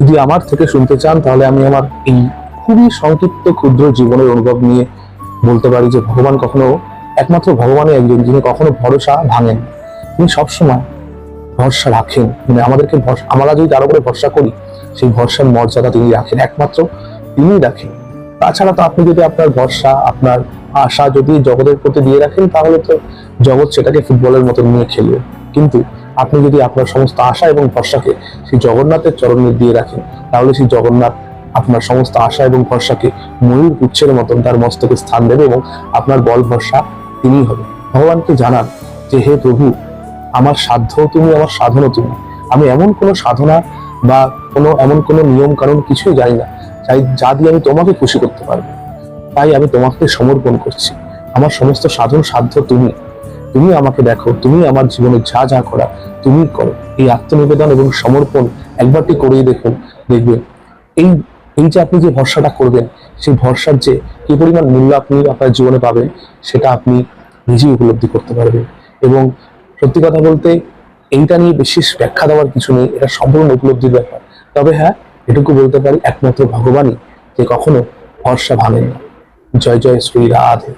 যদি আমার থেকে শুনতে চান তাহলে আমি আমার এই খুবই সংক্ষিপ্ত ক্ষুদ্র জীবনের অনুভব নিয়ে বলতে পারি যে ভগবান কখনো, একমাত্র ভগবানই একজন যিনি কখনো ভরসা ভাঙেন। তিনি সবসময় ভরসা রাখেন, মানে আমাদেরকে আমরা যদি তার উপরে ভরসা করি সেই ভরসার মর্যাদা তিনি রাখেন, একমাত্র তিনিই রাখেন। তাছাড়া তো আপনি যদি আপনার ভরসা, আপনার আশা যদি জগতের প্রতি দিয়ে রাখেন তাহলে তো জগৎ সেটাকে ফুটবলের মতো নিয়ে খেলবে। কিন্তু আপনি যদি আপনার সমস্ত আশা এবং ভরসাকে সেই জগন্নাথের চরণে দিয়ে রাখেন তাহলে সেই জগন্নাথ আপনার সমস্ত আশা এবং ভরসাকে ময়ূর পুচ্ছের মতন তার মস্তকে স্থান দেবে এবং আপনার বল ভরসা তিনিই হবে। ভগবানকে জানান যে হে প্রভু, আমার সাধ্য তুমি, আমার সাধনও তুমি। আমি এমন কোনো সাধনা বা এমন কোনো নিয়ম কানুন কিছুই জানি না যা দিয়ে আমি তোমাকে খুশি করতে পারবো। তাই আমি তোমাকে সমর্পণ করছি। আমার সমস্ত সাধন সাধ্য তুমি। তুমি আমাকে দেখো, তুমি আমার জীবনে যা যা করা তুমি করো। এই আত্মনিবেদন এবং সমর্পণ একবারটি করেই দেখুন, দেখবেন এই এই যে আপনি যে ভরসাটা করবেন সেই ভরসার যে কি পরিমাণ মূল্য আপনি আপনার জীবনে পাবেন সেটা আপনি নিজেই উপলব্ধি করতে পারবেন। এবং সত্যি কথা বলতে এইটা নিয়ে বিশেষ ব্যাখ্যা দেওয়ার কিছু নেই, এটা সম্পূর্ণ উপলব্ধির ব্যাপার। তবে হ্যাঁ, এটুকু বলতে পারি একমাত্র ভগবানই যে কখনো ভরসা ভাঙেন না। জয় জয় শ্রী রাধে।